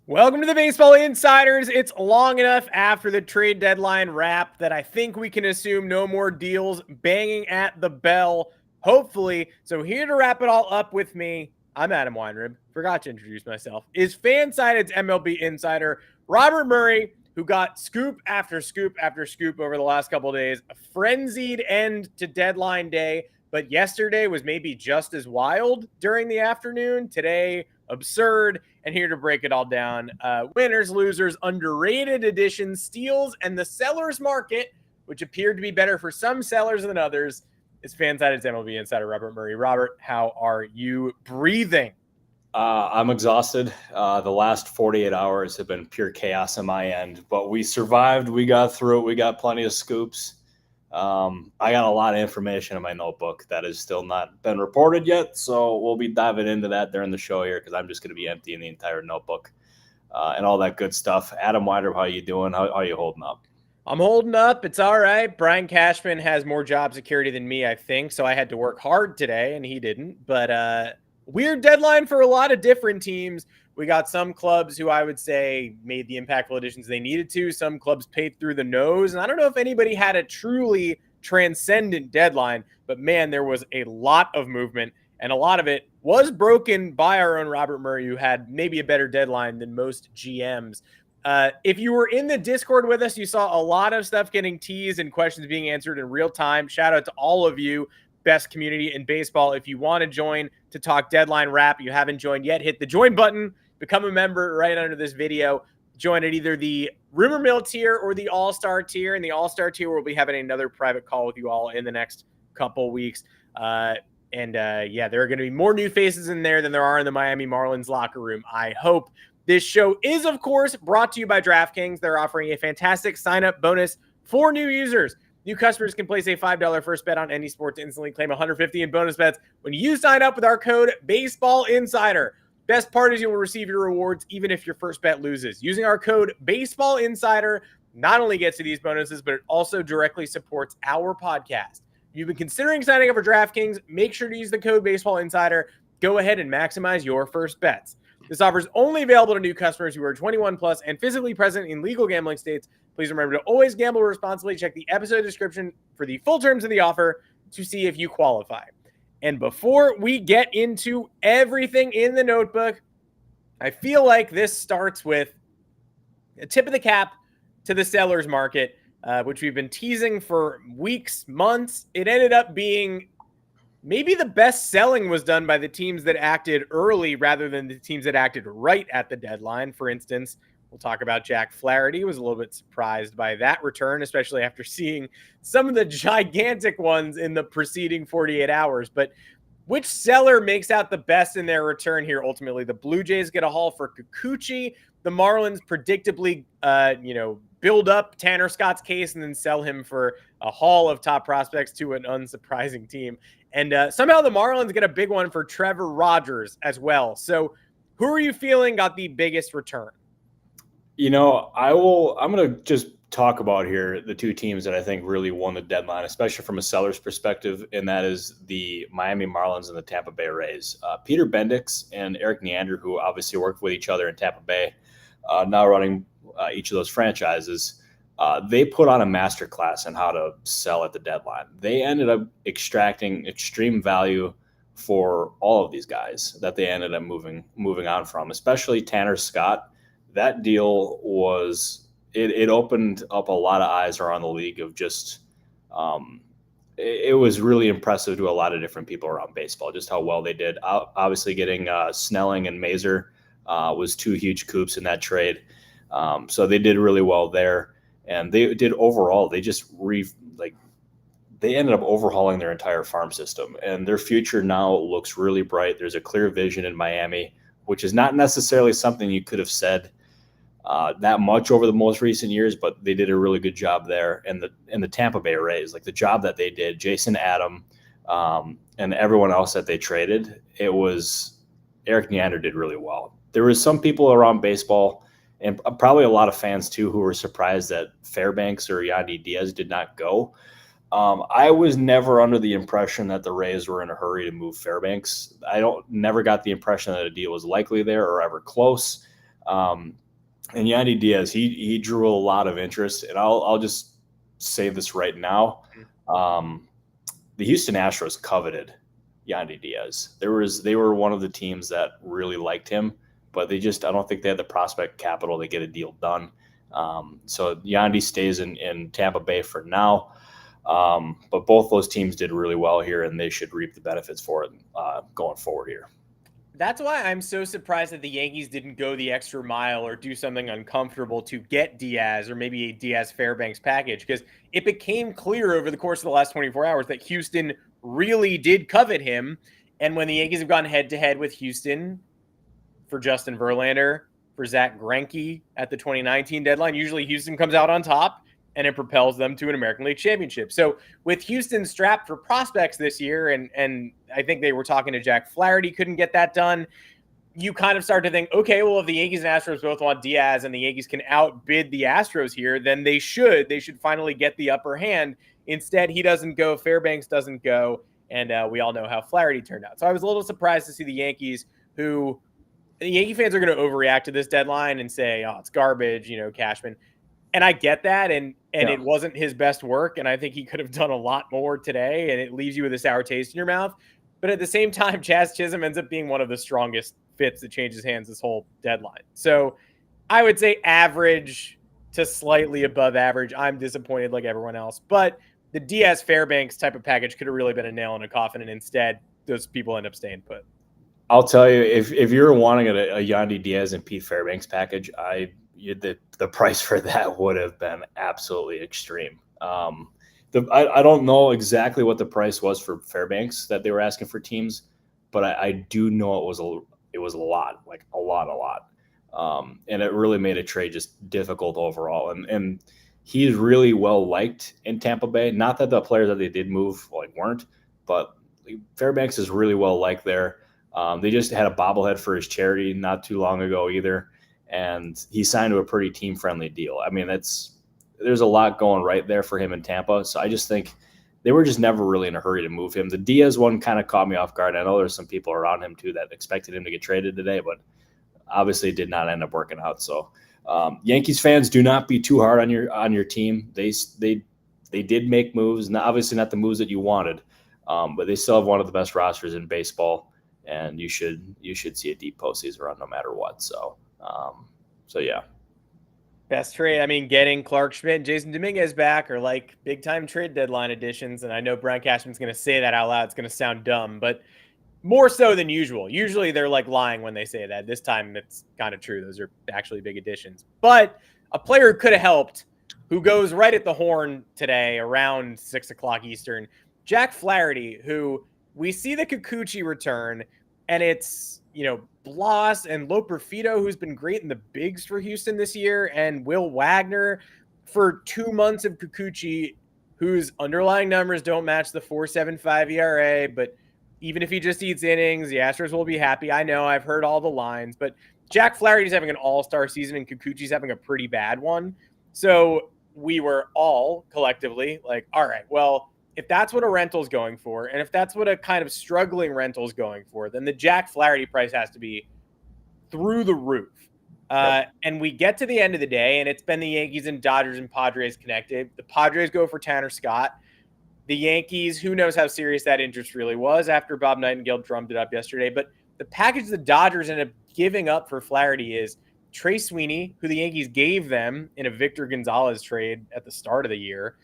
Welcome to the Baseball Insiders. It's long enough after the trade deadline wrap that I think we can assume no more deals banging at the bell, hopefully. So here to wrap it all up with me, I'm Adam Weinrib. Forgot to introduce myself. Is Fansided's MLB Insider Robert Murray, who got scoop after scoop after scoop over the last couple of days. A frenzied end to deadline day, but yesterday was maybe just as wild during the afternoon. Today, absurd. And here to break it all down, winners, losers, underrated additions, steals, and the seller's market, which appeared to be better for some sellers than others, is Fansided's MLB Insider Robert Murray. Robert, how are you breathing? I'm exhausted. The last 48 hours have been pure chaos on my end, but we survived. We got through it. We got plenty of scoops. I got a lot of information in my notebook that has still not been reported yet, so we'll be diving into that during the show here because I'm just going to be emptying the entire notebook and all that good stuff. Adam Weinrib, how you doing? How are you holding up? I'm holding up. It's all right. Brian Cashman has more job security than me, I think, so I had to work hard today, and he didn't. But weird deadline for a lot of different teams. We got some clubs who I would say made the impactful additions they needed to. Some clubs paid through the nose. And I don't know if anybody had a truly transcendent deadline, but man, there was a lot of movement. And a lot of it was broken by our own Robert Murray, who had maybe a better deadline than most GMs. If you were in the Discord with us, you saw a lot of stuff getting teased and questions being answered in real time. Shout out to all of you. Best community in baseball. If you want to join to talk deadline wrap, you haven't joined yet, hit the join button, become a member right under this video. Join at either the Rumor Mill tier or the All-Star tier. In the All-Star tier, we'll be having another private call with you all in the next couple weeks. Yeah, there are going to be more new faces in there than there are in the Miami Marlins locker room, I hope. This show is, of course, brought to you by DraftKings. They're offering a fantastic sign-up bonus for new users. New customers can place a $5 first bet on any sport to instantly claim $150 in bonus bets when you sign up with our code BASEBALLINSIDER. Best part is you will receive your rewards even if your first bet loses. Using our code BASEBALLINSIDER not only gets you these bonuses, but it also directly supports our podcast. If you've been considering signing up for DraftKings, make sure to use the code BASEBALLINSIDER. Go ahead and maximize your first bets. This offer is only available to new customers who are 21 plus and physically present in legal gambling states. Please remember to always gamble responsibly. Check the episode description for the full terms of the offer to see if you qualify. And before we get into everything in the notebook, I feel like this starts with a tip of the cap to the seller's market, which we've been teasing for weeks, months. It ended up being maybe the best selling was done by the teams that acted early rather than the teams that acted right at the deadline. For instance, we'll talk about Jack Flaherty. Was a little bit surprised by that return, especially after seeing some of the gigantic ones in the preceding 48 hours. But which seller makes out the best in their return here? Ultimately, the Blue Jays get a haul for Kikuchi. The Marlins predictably, build up Tanner Scott's case and then sell him for a haul of top prospects to an unsurprising team. And somehow the Marlins get a big one for Trevor Rogers as well. So who are you feeling got the biggest return? I'm going to just talk about here the two teams that I think really won the deadline, especially from a seller's perspective, and that is the Miami Marlins and the Tampa Bay Rays. Peter Bendix and Eric Neander, who obviously worked with each other in Tampa Bay, now running each of those franchises, they put on a masterclass on how to sell at the deadline. They ended up extracting extreme value for all of these guys that they ended up moving on from, especially Tanner Scott. That deal was it opened up a lot of eyes around the league of just it was really impressive to a lot of different people around baseball just how well they did. Obviously getting Snelling and Mazer was two huge coups in that trade, so they did really well there. And they did overall, they just they ended up overhauling their entire farm system, and their future now looks really bright. There's a clear vision in Miami, which is not necessarily something you could have said that much over the most recent years, but they did a really good job there. And the Tampa Bay Rays, like the job that they did, Jason Adam and everyone else that they traded, it was Eric Neander did really well. There was some people around baseball and probably a lot of fans too who were surprised that Fairbanks or Yandy Diaz did not go. I was never under the impression that the Rays were in a hurry to move Fairbanks. Never got the impression that a deal was likely there or ever close. And Yandy Diaz, he drew a lot of interest, and I'll just say this right now. The Houston Astros coveted Yandy Diaz. They were one of the teams that really liked him, but I don't think they had the prospect capital to get a deal done. So Yandy stays in Tampa Bay for now. But both those teams did really well here, and they should reap the benefits for it going forward here. That's why I'm so surprised that the Yankees didn't go the extra mile or do something uncomfortable to get Diaz, or maybe a Diaz Fairbanks package, because it became clear over the course of the last 24 hours that Houston really did covet him. And when the Yankees have gone head-to-head with Houston for Justin Verlander, for Zach Greinke at the 2019 deadline, usually Houston comes out on top, and it propels them to an American League championship. So with Houston strapped for prospects this year, and I think they were talking to Jack Flaherty, couldn't get that done, you kind of start to think, okay, well, if the Yankees and Astros both want Diaz and the Yankees can outbid the Astros here, then they should finally get the upper hand. Instead, he doesn't go, Fairbanks doesn't go, and we all know how Flaherty turned out. So I was a little surprised to see the Yankees, who the Yankee fans are going to overreact to this deadline and say, oh, it's garbage, Cashman. And I get that, and it wasn't his best work, and I think he could have done a lot more today, and it leaves you with a sour taste in your mouth. But at the same time, Chaz Chisholm ends up being one of the strongest fits that changes hands this whole deadline. So I would say average to slightly above average. I'm disappointed like everyone else. But the Diaz Fairbanks type of package could have really been a nail in a coffin, and instead those people end up staying put. I'll tell you, if you're wanting a Yandy Diaz and Pete Fairbanks package, the price for that would have been absolutely extreme. I don't know exactly what the price was for Fairbanks that they were asking for teams, but I do know it was a lot, like a lot. And it really made a trade just difficult overall. And he's really well liked in Tampa Bay. Not that the players that they did move weren't, but Fairbanks is really well liked there. They just had a bobblehead for his charity not too long ago either. And he signed to a pretty team-friendly deal. I mean, there's a lot going right there for him in Tampa. So I just think they were just never really in a hurry to move him. The Diaz one kind of caught me off guard. I know there's some people around him too that expected him to get traded today, but obviously it did not end up working out. So Yankees fans, do not be too hard on your team. They did make moves, obviously not the moves that you wanted, but they still have one of the best rosters in baseball, and you should see a deep postseason run no matter what. So yeah. Best trade. I mean, getting Clark Schmidt and Jason Dominguez back are like big time trade deadline additions. And I know Brian Cashman's going to say that out loud. It's going to sound dumb, but more so than usual. Usually they're like lying when they say that. This time it's kind of true. Those are actually big additions. But a player who could have helped, who goes right at the horn today around 6 o'clock Eastern, Jack Flaherty, who we see the Kikuchi return, and it's, Blas and Loperfido, who's been great in the bigs for Houston this year, and Will Wagner for 2 months of Kikuchi, whose underlying numbers don't match the 4.75 ERA, but even if he just eats innings, the Astros will be happy. I know, I've heard all the lines, but Jack Flaherty's having an all-star season, and Kikuchi's having a pretty bad one. So we were all collectively like, all right, well, if that's what a rental's going for, and if that's what a kind of struggling rental's going for, then the Jack Flaherty price has to be through the roof. And we get to the end of the day, and it's been the Yankees and Dodgers and Padres connected. The Padres go for Tanner Scott. The Yankees, who knows how serious that interest really was after Bob Nightingale drummed it up yesterday. But the package the Dodgers ended up giving up for Flaherty is Trey Sweeney, who the Yankees gave them in a Victor Gonzalez trade at the start of the year,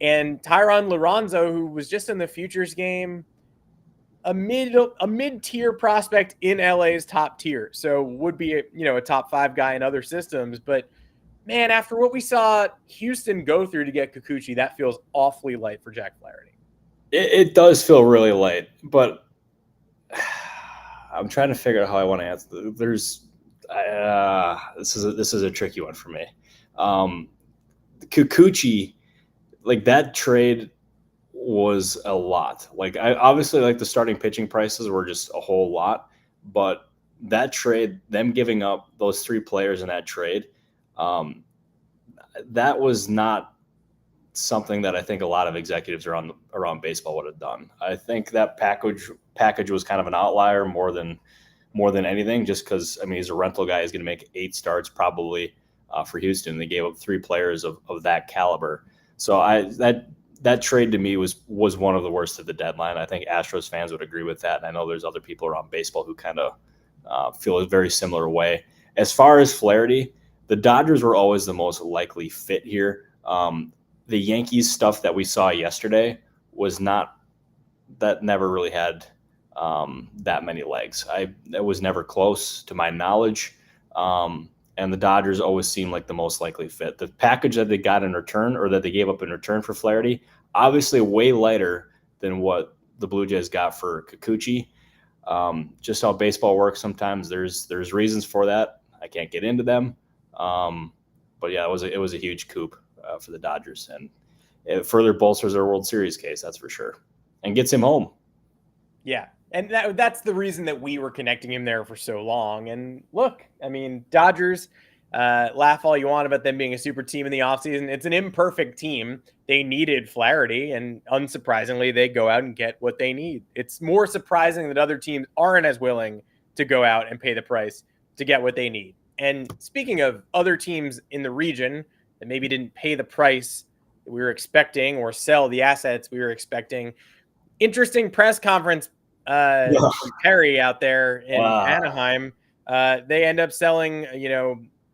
and Tyron Lorenzo, who was just in the futures game, a mid-tier prospect in LA's top tier. So would be a top 5 guy in other systems. But man, after what we saw Houston go through to get Kikuchi, that feels awfully light for Jack Flaherty. It does feel really light, but I'm trying to figure out how I want to answer. This is a tricky one for me. Kikuchi, like that trade was a lot. Like obviously the starting pitching prices were just a whole lot, but that trade, them giving up those 3 players in that trade, that was not something that I think a lot of executives around baseball would have done. I think that package was kind of an outlier more than more than anything, just because, I mean, he's a rental guy. He's going to make 8 starts probably for Houston. They gave up 3 players of that caliber. So that trade to me was one of the worst at the deadline. I think Astros fans would agree with that. And I know there's other people around baseball who kind of feel a very similar way. As far as Flaherty, the Dodgers were always the most likely fit here. The Yankees stuff that we saw yesterday never really had that many legs. It was never close to my knowledge. And the Dodgers always seemed like the most likely fit. The package that they got in return, or that they gave up in return for Flaherty, obviously way lighter than what the Blue Jays got for Kikuchi. Just how baseball works sometimes. There's reasons for that. I can't get into them. But yeah, it was a huge coup for the Dodgers, and it further bolsters their World Series case, that's for sure, and gets him home. Yeah. And that's the reason that we were connecting him there for so long. And look, I mean, Dodgers, laugh all you want about them being a super team in the offseason. It's an imperfect team. They needed Flaherty, and unsurprisingly, they go out and get what they need. It's more surprising that other teams aren't as willing to go out and pay the price to get what they need. And speaking of other teams in the region that maybe didn't pay the price that we were expecting or sell the assets we were expecting, interesting press conference from Perry out there in Anaheim. They end up selling,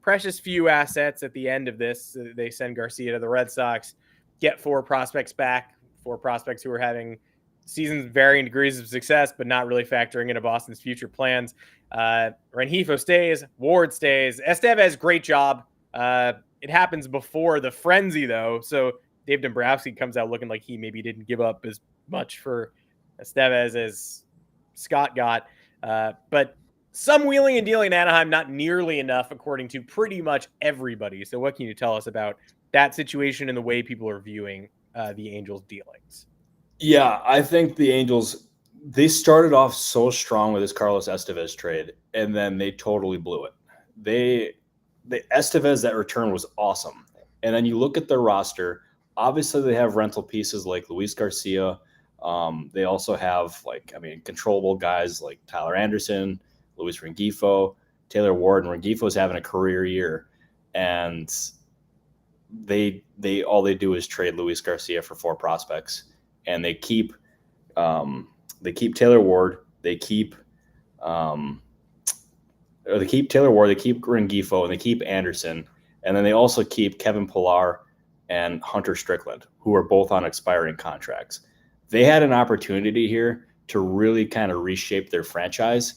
precious few assets at the end of this. They send Garcia to the Red Sox, get 4 prospects back, 4 prospects who are having seasons varying degrees of success, but not really factoring into Boston's future plans. Rengifo stays, Ward stays. Estevez, great job. It happens before the frenzy, though. So Dave Dombrowski comes out looking like he maybe didn't give up as much for Estevez as Scott got. But some wheeling and dealing in Anaheim, not nearly enough, according to pretty much everybody. So what can you tell us about that situation and the way people are viewing the Angels' dealings? Yeah, I think the Angels, they started off so strong with this Carlos Estevez trade, and then they totally blew it. The Estevez, that return was awesome. And then you look at their roster, obviously they have rental pieces like Luis Garcia. They also have controllable guys like Tyler Anderson, Luis Rengifo, Taylor Ward, and Rengifo's having a career year. And they all they do is trade Luis Garcia for 4 prospects. And they keep Taylor Ward, they keep Taylor Ward, they keep Rengifo, and they keep Anderson, and then they also keep Kevin Pillar and Hunter Strickland, who are both on expiring contracts. They had an opportunity here to really kind of reshape their franchise,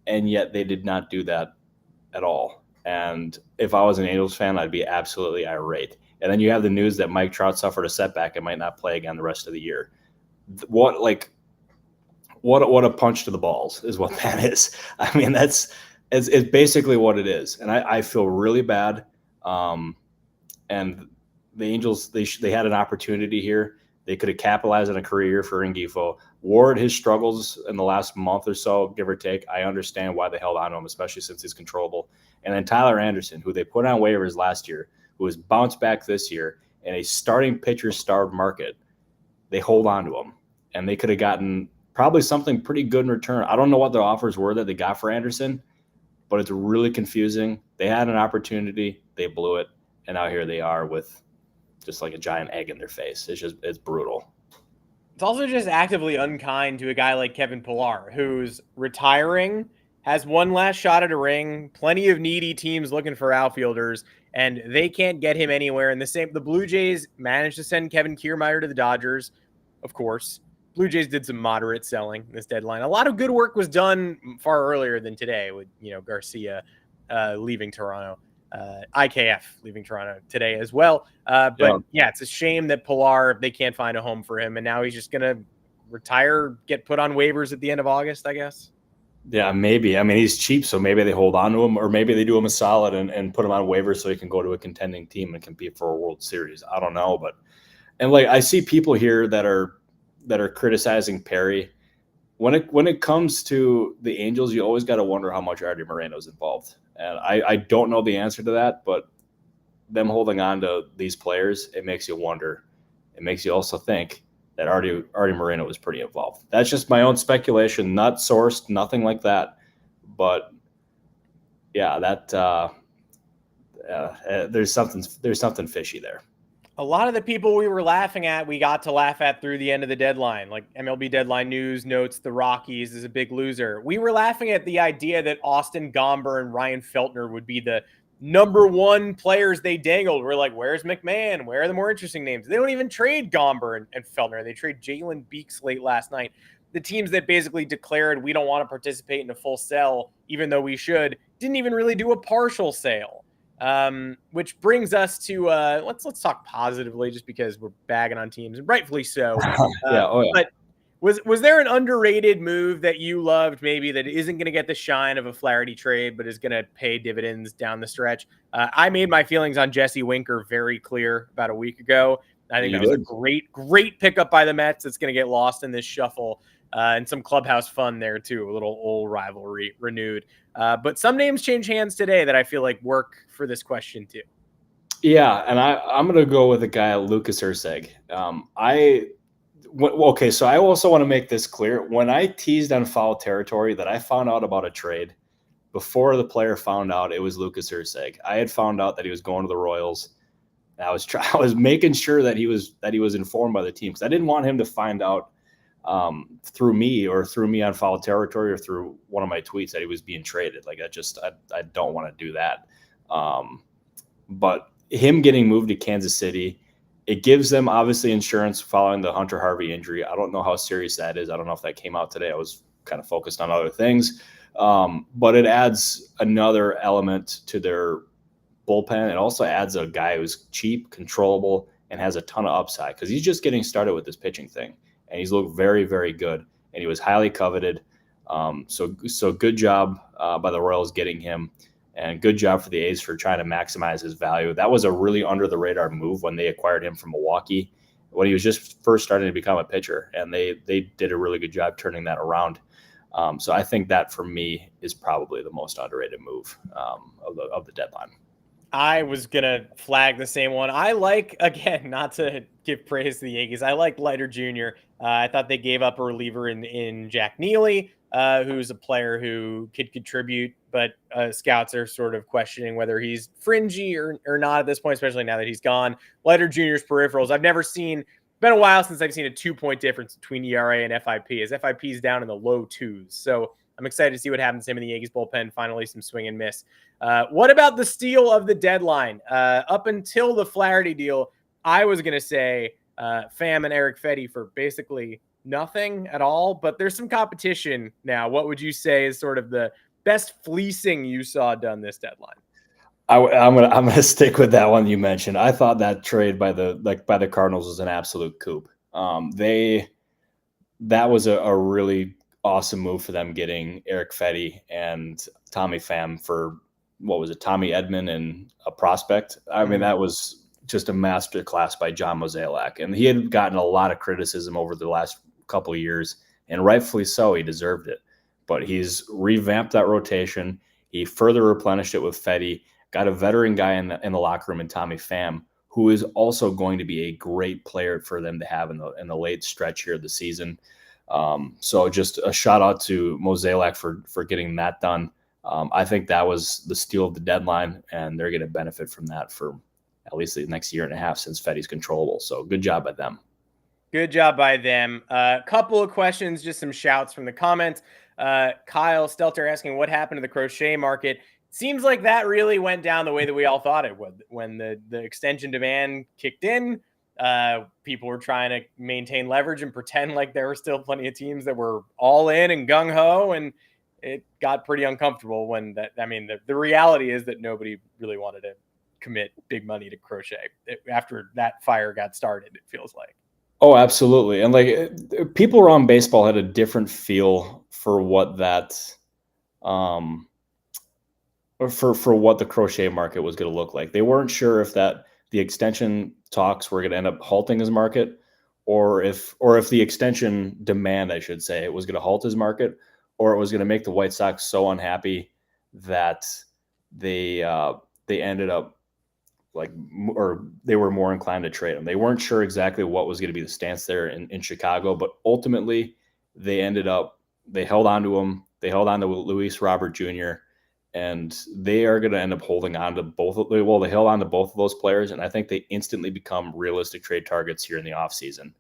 and yet they did not do that at all. And if I was an Angels fan, I'd be absolutely irate. And then you have the news that Mike Trout suffered a setback and might not play again the rest of the year. What a punch to the balls is what that is. I mean, it's basically what it is. And I feel really bad. And the Angels, they had an opportunity here. They could have capitalized on a career year for Rengifo. Ward, his struggles in the last month or so, give or take, I understand why they held on to him, especially since he's controllable. And then Tyler Anderson, who they put on waivers last year, who has bounced back this year in a starting pitcher-starved market, they hold on to him. And they could have gotten probably something pretty good in return. I don't know what the offers were that they got for Anderson, but it's really confusing. They had an opportunity, they blew it, and now here they are with just like a giant egg in their face. It's brutal. It's also just actively unkind to a guy like Kevin Pillar, who's retiring, has one last shot at a ring, plenty of needy teams looking for outfielders, and they can't get him anywhere. And the Blue Jays managed to send Kevin Kiermaier to the Dodgers, of course. Blue Jays did some moderate selling this deadline. A lot of good work was done far earlier than today with, Garcia leaving Toronto, IKF leaving Toronto today as well. But it's a shame that Pillar, they can't find a home for him. And now he's just going to retire, get put on waivers at the end of August, I guess. Yeah, maybe. I mean, he's cheap, so maybe they hold on to him, or maybe they do him a solid and put him on waivers so he can go to a contending team and compete for a World Series. I don't know, and I see people here that are criticizing Perry. When it comes to the Angels, you always got to wonder how much Artie Moreno's involved. And I don't know the answer to that, but them holding on to these players, it makes you wonder. It makes you also think that Artie Moreno was pretty involved. That's just my own speculation, not sourced, nothing like that. But yeah, there's something fishy there. A lot of the people we were laughing at, we got to laugh at through the end of the deadline. Like MLB Deadline News notes the Rockies is a big loser. We were laughing at the idea that Austin Gomber and Ryan Feltner would be the number one players they dangled. We're like, where's McMahon? Where are the more interesting names? They don't even trade Gomber and Feltner. They trade Jalen Beeks late last night. The teams that basically declared we don't want to participate in a full sell, even though we should, didn't even really do a partial sale. Which brings us to let's talk positively, just because we're bagging on teams, and rightfully so. Yeah. But was there an underrated move that you loved, maybe that isn't going to get the shine of a Flaherty trade, but is going to pay dividends down the stretch? I made my feelings on Jesse Winker very clear about a week ago. I think that was a great pickup by the Mets. That's going to get lost in this shuffle. And some clubhouse fun there too, a little old rivalry renewed. But some names change hands today that I feel like work for this question too. Yeah, and I'm going to go with a guy, Lucas Erceg. Okay, so I also want to make this clear. When I teased on foul territory that I found out about a trade before the player found out it was Lucas Erceg. I had found out that he was going to the Royals. I was making sure that he was informed by the team, because I didn't want him to find out through me on foul territory or through one of my tweets that he was being traded. Like I don't want to do that. But him getting moved to Kansas City, it gives them obviously insurance following the Hunter Harvey injury. I don't know how serious that is. I don't know if that came out today. I was kind of focused on other things. But it adds another element to their bullpen. It also adds a guy who's cheap, controllable, and has a ton of upside, because he's just getting started with this pitching thing. And he's looked very, very good, and he was highly coveted. So good job by the Royals getting him, and good job for the A's for trying to maximize his value. That was a really under-the-radar move when they acquired him from Milwaukee, when he was just first starting to become a pitcher, and they did a really good job turning that around. So I think that, for me, is probably the most underrated move of the deadline. I was going to flag the same one. I like, again, not to give praise to the Yankees, I like Leiter Jr. I thought they gave up a reliever in Jack Neely, who's a player who could contribute, but scouts are sort of questioning whether he's fringy or not at this point, especially now that he's gone. Leiter Jr.'s peripherals, I've never seen, been a while since I've seen a 2-point difference between ERA and FIP. His FIP is down in the low twos. So I'm excited to see what happens to him in the Yankees bullpen. Finally, some swing and miss. What about the steal of the deadline? Up until the Flaherty deal, I was going to say Pham and Eric Fetty for basically nothing at all, but there's some competition now. What would you say is sort of the best fleecing you saw done this deadline? I'm gonna stick with that one you mentioned. I thought that trade by the Cardinals was an absolute coup. That was a really awesome move for them, getting Eric Fetty and Tommy Pham for, what was it, Tommy Edman and a prospect. I mean, that was just a master class by John Mozeliak, and he had gotten a lot of criticism over the last couple of years, and rightfully so. He deserved it, but he's revamped that rotation. He further replenished it with Fetty, got a veteran guy in the locker room in Tommy Pham, who is also going to be a great player for them to have in the late stretch here of the season. So just a shout out to Mozeliak for getting that done. I think that was the steal of the deadline, and they're going to benefit from that for at least the next year and a half, since Fetty's controllable. So good job by them. Good job by them. A couple of questions, just some shouts from the comments. Kyle Stelter asking what happened to the Crochet market. Seems like that really went down the way that we all thought it would. When the extension demand kicked in, people were trying to maintain leverage and pretend like there were still plenty of teams that were all in and gung-ho, and it got pretty uncomfortable when that. I mean, the reality is that nobody really wanted to commit big money to Crochet after that fire got started, it feels like. Oh, absolutely. And like, people around baseball had a different feel for what that, for what the Crochet market was going to look like. They weren't sure if the extension talks were going to end up halting his market, or if the extension demand, I should say, was going to halt his market, or it was going to make the White Sox so unhappy that they ended up or they were more inclined to trade him. They weren't sure exactly what was going to be the stance there in Chicago, but ultimately they held on to him. They held on to Luis Robert Jr., and they are going to end up holding on to both. They held on to both of those players, and I think they instantly become realistic trade targets here in the offseason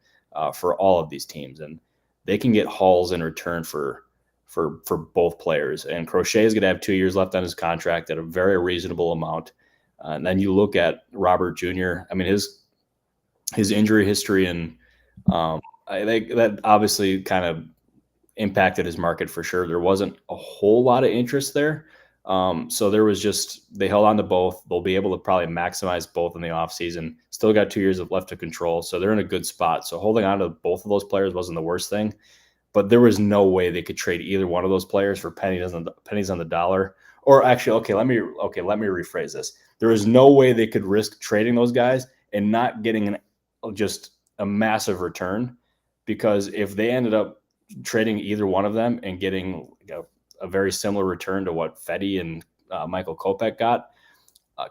for all of these teams. And they can get hauls in return for both players. And Crochet is going to have 2 years left on his contract at a very reasonable amount. And then you look at Robert Jr. I mean, his injury history, and I think that obviously kind of impacted his market for sure. There wasn't a whole lot of interest there. So there was they held on to both. They'll be able to probably maximize both in the offseason. Still got 2 years left to control. So they're in a good spot. So holding on to both of those players wasn't the worst thing, but there was no way they could trade either one of those players for pennies on the dollar. Or actually, let me rephrase this. There was no way they could risk trading those guys and not getting just a massive return, because if they ended up trading either one of them and getting a very similar return to what Fetty and Michael Kopech got,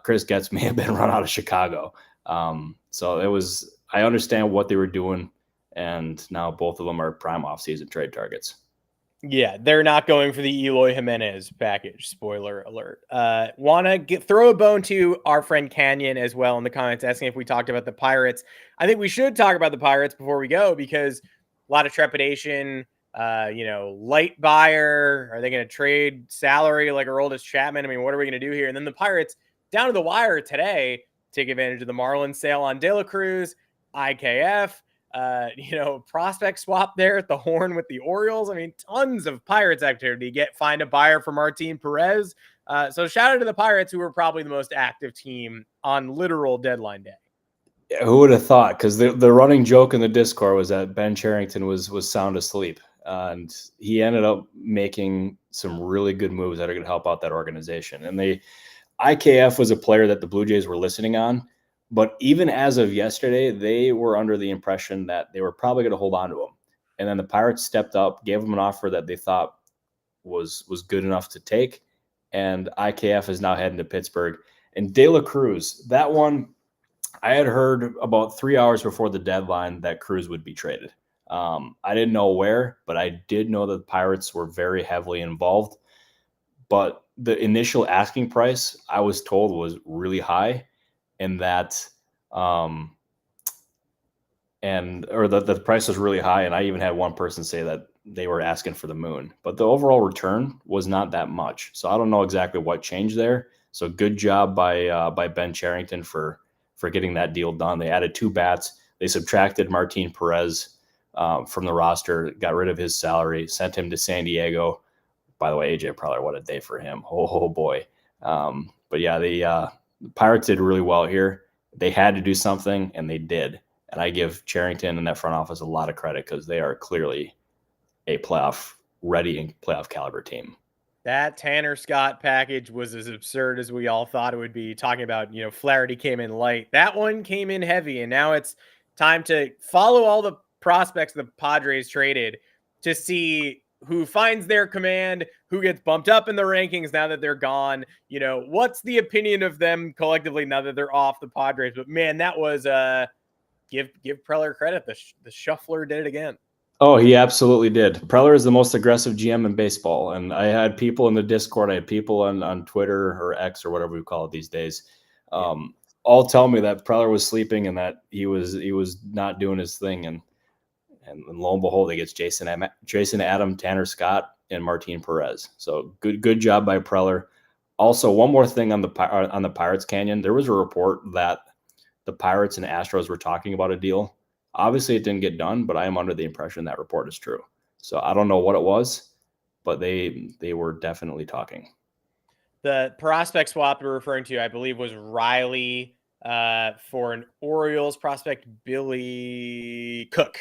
Chris Getz may have been run out of Chicago. So I understand what they were doing, and now both of them are prime offseason trade targets. Yeah, they're not going for the Eloy Jimenez package. Spoiler alert. Want to throw a bone to our friend Canyon as well in the comments, asking if we talked about the Pirates. I think we should talk about the Pirates before we go, because a lot of trepidation. Light buyer. Are they going to trade salary like Aroldis Chapman? I mean, what are we going to do here? And then the Pirates, down to the wire today, take advantage of the Marlins sale on De La Cruz, IKF. Prospect swap there at the Horn with the Orioles. I mean, tons of Pirates activity. Find a buyer for Martin Perez. So shout out to the Pirates, who were probably the most active team on literal deadline day. Yeah, who would have thought? Because the running joke in the Discord was that Ben Cherington was sound asleep, and he ended up making some really good moves that are going to help out that organization. And IKF was a player that the Blue Jays were listening on. But even as of yesterday, they were under the impression that they were probably going to hold on to him. And then the Pirates stepped up, gave him an offer that they thought was good enough to take. And IKF is now heading to Pittsburgh. And De La Cruz, that one, I had heard about 3 hours before the deadline that Cruz would be traded. I didn't know where, but I did know that the Pirates were very heavily involved. But the initial asking price, I was told, was really high. And that, the price was really high. And I even had one person say that they were asking for the moon, but the overall return was not that much. So I don't know exactly what changed there. So good job by Ben Cherington for getting that deal done. They added 2 bats. They subtracted Martin Perez from the roster, got rid of his salary, sent him to San Diego. By the way, AJ Preller, what a day for him. Oh boy. But yeah, the Pirates did really well here. They had to do something, and they did. And I give Cherington and that front office a lot of credit, because they are clearly a playoff-ready and playoff-caliber team. That Tanner Scott package was as absurd as we all thought it would be. Talking about, Flaherty came in light. That one came in heavy, and now it's time to follow all the prospects the Padres traded to see who finds their command, who gets bumped up in the rankings now that they're gone. What's the opinion of them collectively now that they're off the Padres? But man, that was give Preller credit. The shuffler did it again. Oh, he absolutely did. Preller is the most aggressive GM in baseball. And I had people in the Discord, I had people on Twitter or X or whatever we call it these days, all tell me that Preller was sleeping and that he was not doing his thing. And lo and behold, he gets Jason Adam, Tanner Scott, and Martin Perez. So good job by Preller. Also, one more thing on the Pirates, Canyon. There was a report that the Pirates and Astros were talking about a deal. Obviously, it didn't get done, but I am under the impression that report is true. So I don't know what it was, but they were definitely talking. The prospect swap we're referring to, I believe, was Riley for an Orioles prospect, Billy Cook.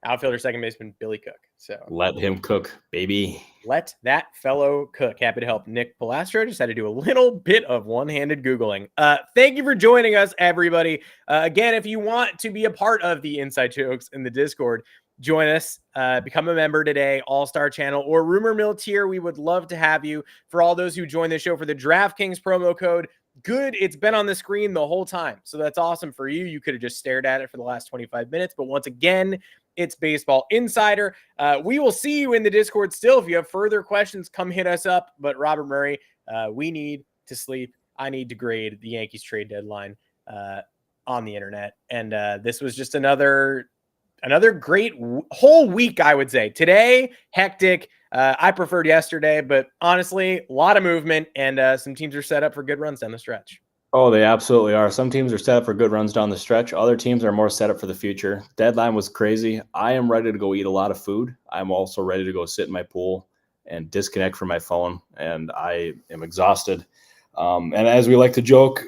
Outfielder, second baseman, Billy Cook. So let him cook, baby. Let that fellow cook. Happy to help Nick Palastro. Just had to do a little bit of one-handed Googling. Thank you for joining us, everybody. Again, if you want to be a part of the Inside Jokes in the Discord, join us. Become a member today, All-Star Channel or Rumor Mill tier. We would love to have you. For all those who join the show for the DraftKings promo code, good. It's been on the screen the whole time. So that's awesome for you. You could have just stared at it for the last 25 minutes. But once again, It's Baseball Insider. We will see you in the Discord still. If you have further questions, come hit us up. But Robert Murray, we need to sleep. I need to grade the Yankees trade deadline on the internet. And this was just another great whole week, I would say. Today, hectic. I preferred yesterday, but honestly, a lot of movement, and some teams are set up for good runs down the stretch. Oh, they absolutely are. Some teams are set up for good runs down the stretch. Other teams are more set up for the future. Deadline was crazy. I am ready to go eat a lot of food. I'm also ready to go sit in my pool and disconnect from my phone, and I am exhausted. And as we like to joke,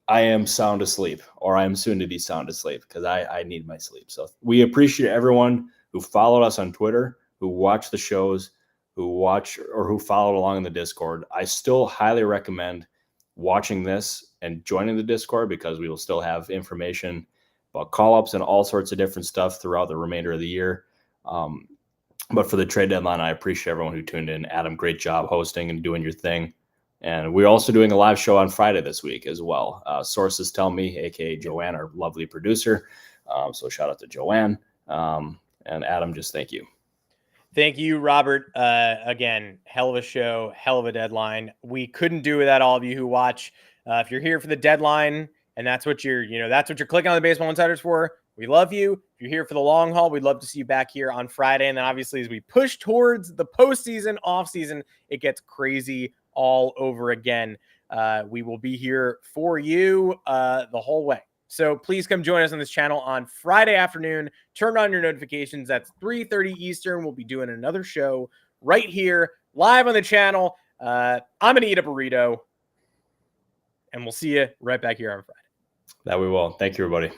I am sound asleep, or I am soon to be sound asleep, because I need my sleep. So we appreciate everyone who followed us on Twitter, who watched the shows, who watch or who followed along in the Discord. I still highly recommend watching this and joining the Discord, because we will still have information about call-ups and all sorts of different stuff throughout the remainder of the year. But for the trade deadline, I appreciate everyone who tuned in. Adam, great job hosting and doing your thing. And we're also doing a live show on Friday this week as well. Sources tell me, aka Joanne, our lovely producer. So shout out to Joanne. And Adam, just thank you. Thank you, Robert. Again, hell of a show, hell of a deadline. We couldn't do without all of you who watch. If you're here for the deadline and that's what you're clicking on the Baseball Insiders for, we love you. If you're here for the long haul, we'd love to see you back here on Friday. And then obviously, as we push towards the postseason, off season, it gets crazy all over again. We will be here for you the whole way. So please come join us on this channel on Friday afternoon. Turn on your notifications. That's 3:30 Eastern. We'll be doing another show right here, live on the channel. I'm going to eat a burrito, and we'll see you right back here on Friday. That we will. Thank you, everybody.